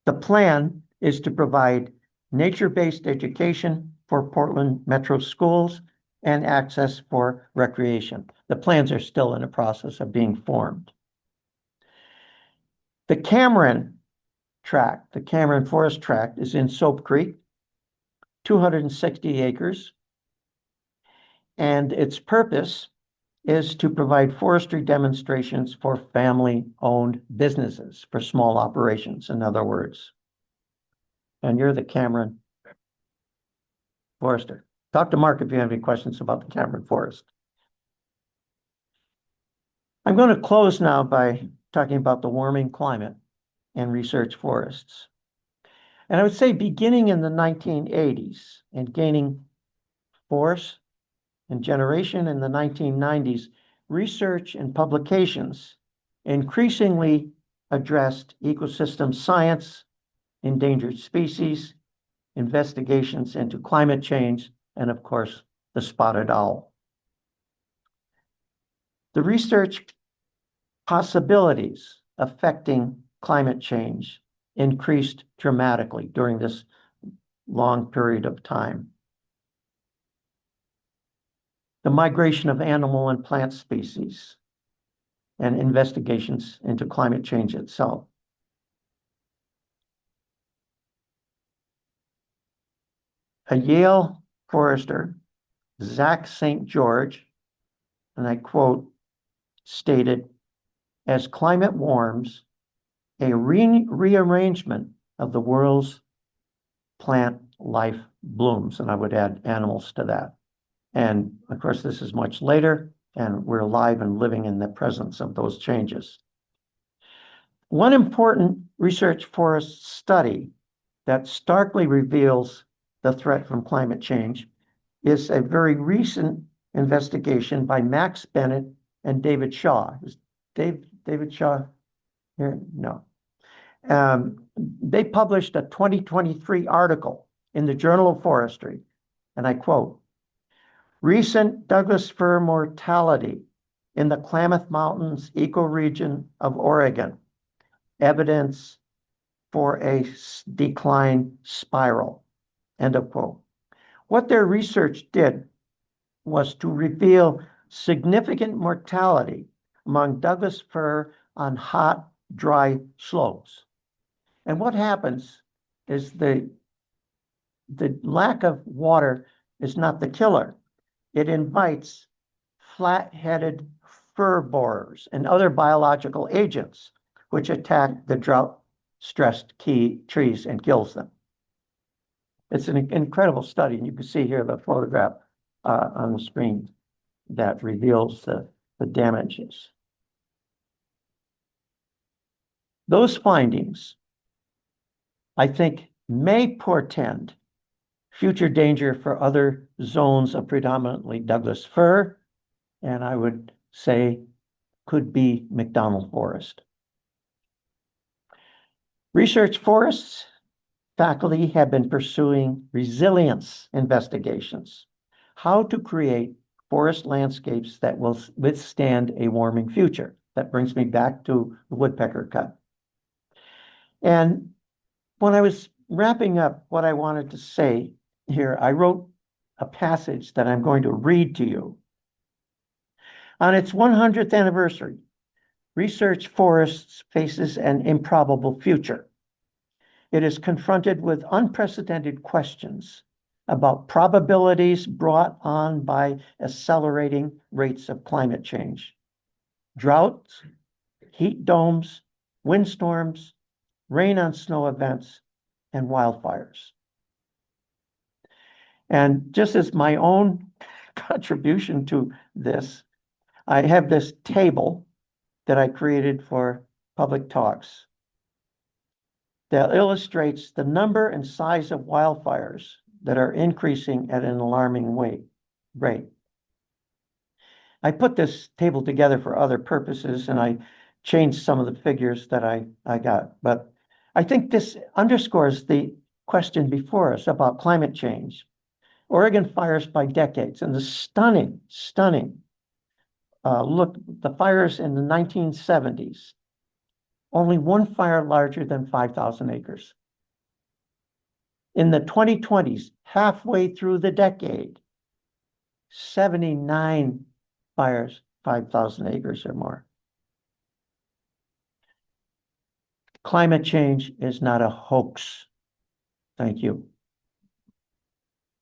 The plan is to provide nature-based education for Portland Metro schools and access for recreation. The plans are still in the process of being formed. The Cameron Tract, the Cameron Forest Tract, is in Soap Creek, 260 acres. And its purpose is to provide forestry demonstrations for family-owned businesses, for small operations, in other words. And you're the Cameron Forester. Talk to Mark if you have any questions about the Cameron Forest. I'm going to close now by talking about the warming climate and research forests. And I would say beginning in the 1980s and gaining force and generation in the 1990s, research and publications increasingly addressed ecosystem science, endangered species, investigations into climate change, and of course, the spotted owl. The research possibilities affecting climate change increased dramatically during this long period of time. The migration of animal and plant species and investigations into climate change itself. A Yale forester, Zach St. George, and I quote, stated, "As climate warms, a rearrangement of the world's plant life blooms," and I would add animals to that. And of course, this is much later, and we're alive and living in the presence of those changes. One important research forest study that starkly reveals the threat from climate change is a very recent investigation by Max Bennett and David Shaw. Is David Shaw here? No. They published a 2023 article in the Journal of Forestry, and I quote, "Recent Douglas fir mortality in the Klamath Mountains ecoregion of Oregon, evidence for a decline spiral," end of quote. What their research did was to reveal significant mortality among Douglas fir on hot, dry slopes. And what happens is the lack of water is not the killer. It invites flat-headed fir borers and other biological agents which attack the drought-stressed trees and kills them. It's an incredible study, and you can see here the photograph on the screen that reveals the damages. Those findings, I think, may portend future danger for other zones of predominantly Douglas fir, and I would say could be McDonald Forest. Research forests faculty have been pursuing resilience investigations, how to create forest landscapes that will withstand a warming future. That brings me back to the woodpecker cut. And when I was wrapping up what I wanted to say here, I wrote a passage that I'm going to read to you. On its 100th anniversary, Research Forests faces an improbable future. it is confronted with unprecedented questions about probabilities brought on by accelerating rates of climate change. Droughts, heat domes, windstorms, rain on snow events, and wildfires. And just as my own contribution to this, I have this table that I created for public talks that illustrates the number and size of wildfires that are increasing at an alarming rate. I put this table together for other purposes and I changed some of the figures that I got, but I think this underscores the question before us about climate change. Oregon fires by decades, and the stunning, look, the fires in the 1970s, only one fire larger than 5,000 acres. In the 2020s, halfway through the decade, 79 fires, 5,000 acres or more. Climate change is not a hoax. Thank you.